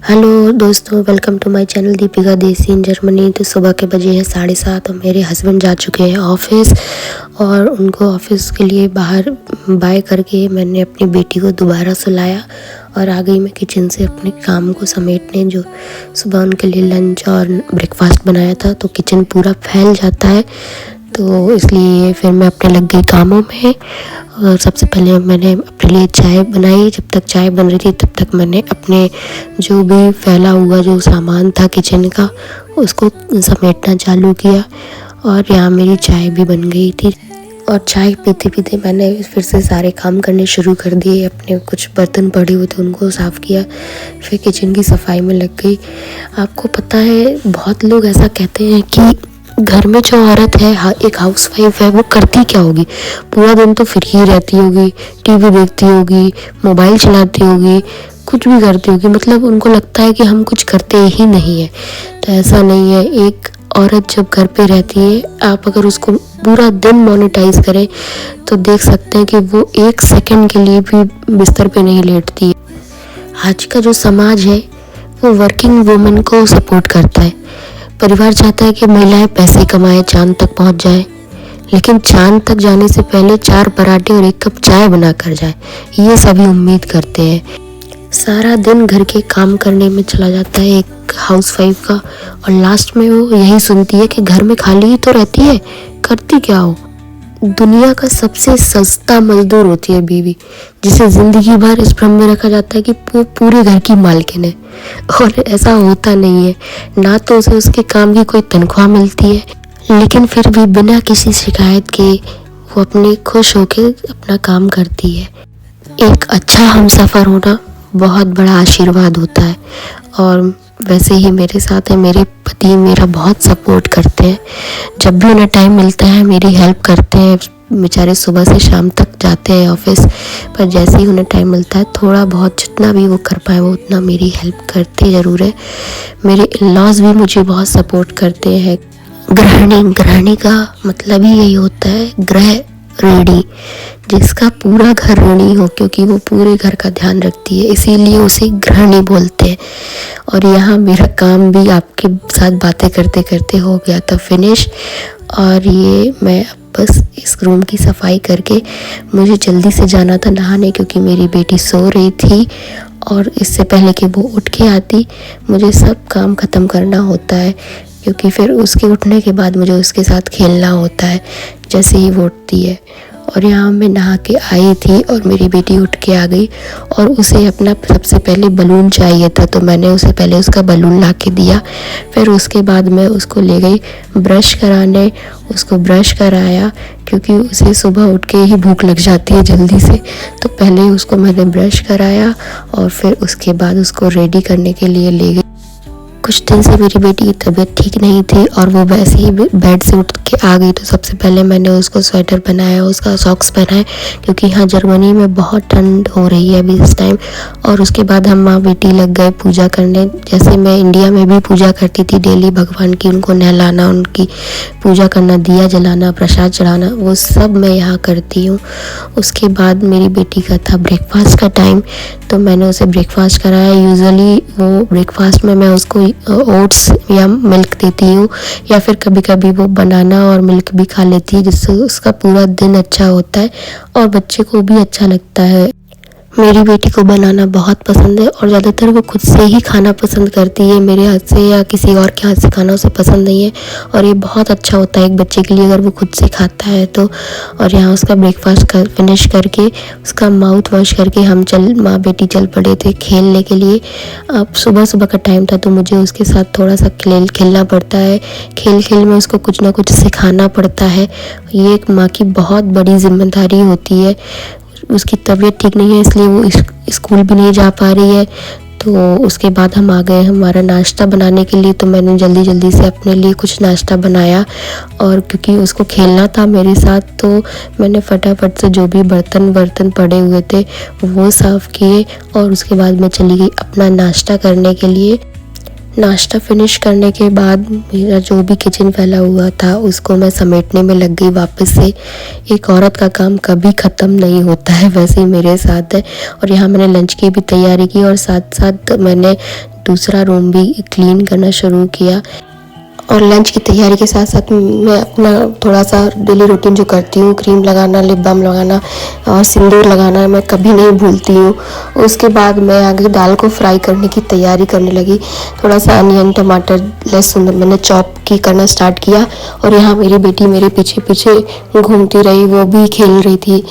Hello दोस्तों, welcome to my channel Deepika Desi in Germany. तो सुबह के बजे हैं 7:30 और मेरे हस्बैंड जा चुके हैं ऑफिस और उनको ऑफिस के लिए बाहर बाय करके मैंने अपनी बेटी को दोबारा सुलाया और आ गई मैं किचन से अपने काम को समेटने। जो सुबह उनके लिए लंच और ब्रेकफास्ट बनाया था, तो किचन पूरा फैल जाता है, तो इसलिए फिर मैं अपने लग गई कामों में। और सबसे पहले मैंने अपने लिए चाय बनाई। जब तक चाय बन रही थी तब तक मैंने अपने जो भी फैला हुआ जो सामान था किचन का उसको समेटना चालू किया और यहाँ मेरी चाय भी बन गई थी। और चाय पीते पीते मैंने फिर से सारे काम करने शुरू कर दिए। अपने कुछ बर्तन पड़े हुए थे उनको साफ़ किया, फिर किचन की सफाई में लग गई। आपको पता है, बहुत लोग ऐसा कहते हैं कि घर में जो औरत है, एक हाउसवाइफ है, वो करती क्या होगी? पूरा दिन तो फिर ही रहती होगी, टीवी देखती होगी, मोबाइल चलाती होगी, कुछ भी करती होगी। मतलब उनको लगता है कि हम कुछ करते ही नहीं है। तो ऐसा नहीं है। एक औरत जब घर पे रहती है, आप अगर उसको पूरा दिन मोनेटाइज करें तो देख सकते हैं कि वो एक सेकंड के लिए भी बिस्तर पे नहीं लेटती है। आज का जो समाज है वो वर्किंग वुमेन को सपोर्ट करता है। परिवार चाहता है कि महिलाएं पैसे कमाएं, चांद तक पहुंच जाएं, लेकिन चांद तक जाने से पहले 4 पराठे और 1 कप चाय बना कर जाए, ये सभी उम्मीद करते हैं। सारा दिन घर के काम करने में चला जाता है एक हाउसवाइफ का, और लास्ट में वो यही सुनती है कि घर में खाली ही तो रहती है, करती क्या हो। दुनिया का सबसे सस्ता मजदूर होती है बीवी, जिसे जिंदगी भर इस भ्रम में रखा जाता है कि वो पूरे घर की मालकिन है, और ऐसा होता नहीं है। ना तो उसे उसके काम की कोई तनख्वाह मिलती है, लेकिन फिर भी बिना किसी शिकायत के वो अपने खुश होकर अपना काम करती है। एक अच्छा हमसफर होना बहुत बड़ा आशीर्वाद होता है, और वैसे ही मेरे साथ है। मेरे पति मेरा बहुत सपोर्ट करते हैं। जब भी उन्हें टाइम मिलता है मेरी हेल्प करते हैं। बेचारे सुबह से शाम तक जाते हैं ऑफिस, पर जैसे ही उन्हें टाइम मिलता है थोड़ा बहुत जितना भी वो कर पाए वो उतना मेरी हेल्प करते ज़रूर है। मेरे इन-लॉज भी मुझे बहुत सपोर्ट करते हैं। गृहिणी का मतलब ही यही होता है, गृह ऋणी, जिसका पूरा घर ऋणी हो, क्योंकि वो पूरे घर का ध्यान रखती है, इसीलिए उसे गृहिणी बोलते हैं। और यहाँ मेरा काम भी आपके साथ बातें करते करते हो गया था फिनिश, और ये मैं बस इस रूम की सफाई करके मुझे जल्दी से जाना था नहाने, क्योंकि मेरी बेटी सो रही थी और इससे पहले कि वो उठ के आती मुझे सब काम ख़त्म करना होता है, क्योंकि फिर उसके उठने के बाद मुझे उसके साथ खेलना होता है जैसे ही वो उठती है। और यहाँ मैं नहा के आई थी और मेरी बेटी उठ के आ गई, और उसे अपना सबसे पहले बलून चाहिए था, तो मैंने उसे पहले उसका बलून ला के दिया। फिर उसके बाद मैं उसको ले गई ब्रश कराने, उसको ब्रश कराया, क्योंकि उसे सुबह उठ के ही भूख लग जाती है जल्दी से। तो पहले उसको मैंने ब्रश कराया और फिर उसके बाद उसको रेडी करने के लिए ले गई। कुछ दिन से मेरी बेटी की तबीयत ठीक नहीं थी और वो वैसे ही बेड से उठ के आ गई, तो सबसे पहले मैंने उसको स्वेटर पहनाया, उसका सॉक्स पहनाए, क्योंकि यहाँ जर्मनी में बहुत ठंड हो रही है अभी इस टाइम। और उसके बाद हम माँ बेटी लग गए पूजा करने। जैसे मैं इंडिया में भी पूजा करती थी डेली भगवान की, उनको नहलाना, उनकी पूजा करना, दिया जलाना, प्रसाद चढ़ाना, वो सब मैं यहाँ करती हूँ। उसके बाद मेरी बेटी का था ब्रेकफास्ट का टाइम, तो मैंने उसे ब्रेकफास्ट कराया। यूजुअली वो ब्रेकफास्ट में मैं उसको ओट्स या मिल्क देती हूँ, या फिर कभी कभी वो बनाना और मिल्क भी खा लेती है, जिससे उसका पूरा दिन अच्छा होता है और बच्चे को भी अच्छा लगता है। मेरी बेटी को बनाना बहुत पसंद है और ज़्यादातर वो खुद से ही खाना पसंद करती है, मेरे हाथ से या किसी और के हाथ से खाना उसे पसंद नहीं है, और ये बहुत अच्छा होता है एक बच्चे के लिए अगर वो खुद से खाता है तो। और यहाँ उसका ब्रेकफास्ट फिनिश करके उसका माउथ वॉश करके हम माँ बेटी चल पड़े थे खेलने के लिए। अब सुबह सुबह का टाइम था तो मुझे उसके साथ थोड़ा सा खेलना पड़ता है। खेल खेल में उसको कुछ ना कुछ सिखाना पड़ता है, ये एक माँ की बहुत बड़ी जिम्मेदारी होती है। उसकी तबीयत ठीक नहीं है इसलिए वो स्कूल भी नहीं जा पा रही है। तो उसके बाद हम आ गए हमारा नाश्ता बनाने के लिए, तो मैंने जल्दी जल्दी से अपने लिए कुछ नाश्ता बनाया, और क्योंकि उसको खेलना था मेरे साथ तो मैंने फटाफट से जो भी बर्तन पड़े हुए थे वो साफ़ किए, और उसके बाद मैं चली गई अपना नाश्ता करने के लिए। नाश्ता फिनिश करने के बाद मेरा जो भी किचन फैला हुआ था उसको मैं समेटने में लग गई वापस से। एक औरत का काम कभी ख़त्म नहीं होता है, वैसे ही मेरे साथ है। और यहाँ मैंने लंच की भी तैयारी की और साथ साथ मैंने दूसरा रूम भी क्लीन करना शुरू किया। और लंच की तैयारी के साथ साथ मैं अपना थोड़ा सा डेली रूटीन जो करती हूँ, क्रीम लगाना, लिप बाम लगाना और सिंदूर लगाना मैं कभी नहीं भूलती हूँ। उसके बाद मैं आगे दाल को फ्राई करने की तैयारी करने लगी। थोड़ा सा अनियन, टमाटर, लहसुन मैंने चॉप करना स्टार्ट किया और यहाँ मेरी बेटी मेरे पीछे पीछे घूमती रही, वो भी खेल रही थी।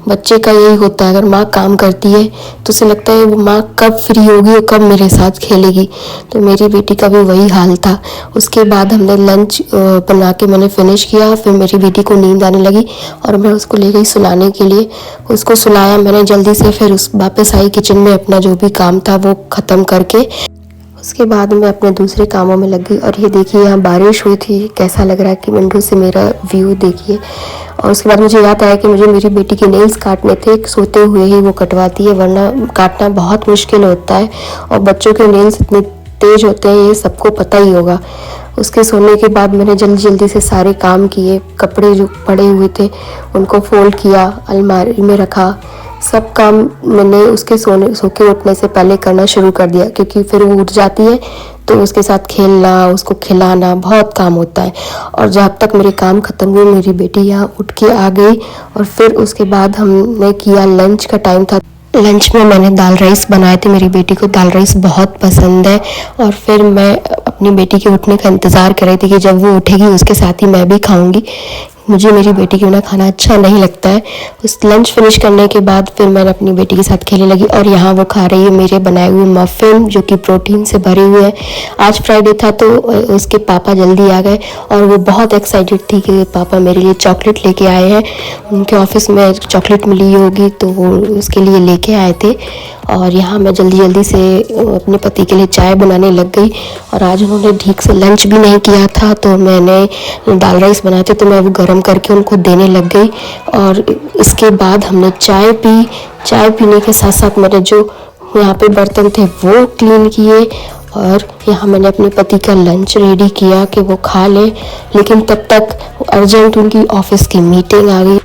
बच्चे का यही होता है, अगर माँ काम करती है तो उसे लगता है वो माँ कब फ्री होगी और कब मेरे साथ खेलेगी। तो मेरी बेटी का भी वही हाल था। उसके बाद हमने लंच बना के मैंने फिनिश किया। फिर मेरी बेटी को नींद आने लगी और मैं उसको ले गई सुलाने के लिए। उसको सुलाया मैंने जल्दी से, फिर उस वापस आई किचन में, अपना जो भी काम था वो ख़त्म करके उसके बाद मैं अपने दूसरे कामों में लग गई। और ये देखिए यहाँ बारिश हुई थी, कैसा लग रहा है कि विंडो से मेरा व्यू देखिए। और उसके बाद मुझे याद आया कि मुझे मेरी बेटी के नेल्स काटने थे, सोते हुए ही वो कटवाती है, वरना काटना बहुत मुश्किल होता है और बच्चों के नेल्स इतने तेज होते हैं, ये सबको पता ही होगा। उसके सोने के बाद मैंने जल्दी जल्दी से सारे काम किए। कपड़े जो पड़े हुए थे उनको फोल्ड किया, अलमारी में रखा। सब काम मैंने उसके सो के उठने से पहले करना शुरू कर दिया, क्योंकि फिर वो उठ जाती है तो उसके साथ खेलना, उसको खिलाना बहुत काम होता है। और जब तक मेरे काम ख़त्म हुए मेरी बेटी यहाँ उठ के आ गई। और फिर उसके बाद हमने किया, लंच का टाइम था। लंच में मैंने दाल राइस बनाए थे, मेरी बेटी को दाल राइस बहुत पसंद है। और फिर मैं अपनी बेटी के उठने का इंतज़ार कर रही थी कि जब वो उठेगी उसके साथ ही मैं भी खाऊंगी। मुझे मेरी बेटी के बिना खाना अच्छा नहीं लगता है। उस लंच फिनिश करने के बाद फिर मैंने अपनी बेटी के साथ खेलने लगी और यहाँ वो खा रही है मेरे बनाए हुए मफ़िन, जो कि प्रोटीन से भरे हुए हैं। आज फ्राइडे था तो उसके पापा जल्दी आ गए और वो बहुत एक्साइटेड थी कि पापा मेरे लिए चॉकलेट लेके आए हैं। उनके ऑफिस में चॉकलेट मिली होगी तो वो उसके लिए लेके आए थे। और यहाँ मैं जल्दी जल्दी से अपने पति के लिए चाय बनाने लग गई। और आज उन्होंने ठीक से लंच भी नहीं किया था तो मैंने दाल राइस बनाए थे तो मैं वो गर्म करके उनको देने लग गई। और इसके बाद हमने चाय पी। चाय पीने के साथ साथ मैंने जो यहाँ पे बर्तन थे वो क्लीन किए। और यहाँ मैंने अपने पति का लंच रेडी किया कि वो खा ले, लेकिन तब तक अर्जेंट उनकी ऑफिस की मीटिंग आ गई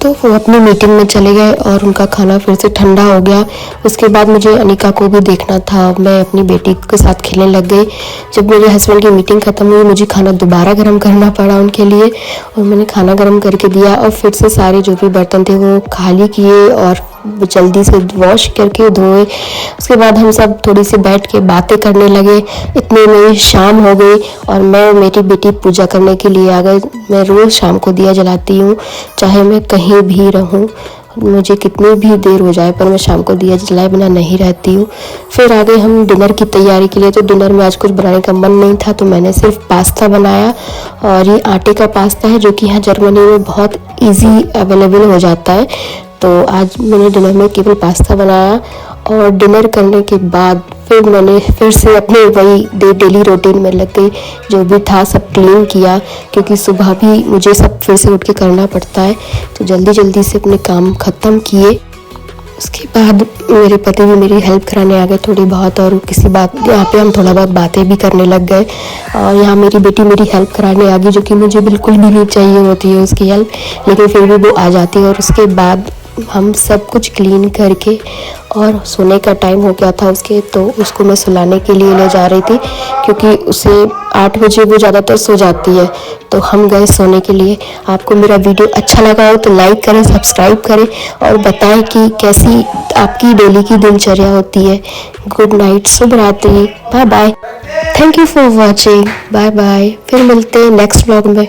तो वो अपनी मीटिंग में चले गए और उनका खाना फिर से ठंडा हो गया। उसके बाद मुझे अनिका को भी देखना था, मैं अपनी बेटी के साथ खेलने लग गई। जब मेरे हस्बैंड की मीटिंग ख़त्म हुई मुझे खाना दोबारा गर्म करना पड़ा उनके लिए और मैंने खाना गर्म करके दिया और फिर से सारे जो भी बर्तन थे वो खाली किए और जल्दी से वॉश करके धोए। उसके बाद हम सब थोड़ी सी बैठ के बातें करने लगे। इतने में शाम हो गई और मैं मेरी बेटी पूजा करने के लिए आ गई। मैं रोज़ शाम को दिया जलाती हूँ, चाहे मैं कहीं भी रहूँ, मुझे कितनी भी देर हो जाए, पर मैं शाम को दिया जलाए बिना नहीं रहती हूँ। फिर आ गए हम डिनर की तैयारी के लिए। तो डिनर में आज कुछ बनाने का मन नहीं था तो मैंने सिर्फ पास्ता बनाया और ये आटे का पास्ता है जो कि यहाँ जर्मनी में बहुत ईजी अवेलेबल हो जाता है। तो आज मैंने डिनर में केवल पास्ता बनाया। और डिनर करने के बाद फिर मैंने फिर से अपने वही डेली रूटीन में लग गई, जो भी था सब क्लीन किया, क्योंकि सुबह भी मुझे सब फिर से उठ के करना पड़ता है। तो जल्दी जल्दी से अपने काम ख़त्म किए। उसके बाद मेरे पति भी मेरी हेल्प कराने आ गए थोड़ी बहुत और किसी बात यहाँ पे हम थोड़ा बहुत बातें भी करने लग गए। और यहाँ मेरी बेटी मेरी हेल्प कराने आ गई, जो कि मुझे बिल्कुल भी नहीं चाहिए होती है उसकी हेल्प, लेकिन फिर भी वो आ जाती है। और उसके बाद हम सब कुछ क्लीन करके और सोने का टाइम हो गया था उसके, तो उसको मैं सुलाने के लिए ले जा रही थी, क्योंकि उसे 8 बजे वो ज़्यादातर सो जाती है। तो हम गए सोने के लिए। आपको मेरा वीडियो अच्छा लगा हो तो लाइक करें, सब्सक्राइब करें और बताएं कि कैसी आपकी डेली की दिनचर्या होती है। गुड नाइट, शुभ रात्रि, bye bye, thank you for watching, bye bye. फिर मिलते हैं नेक्स्ट व्लॉग में।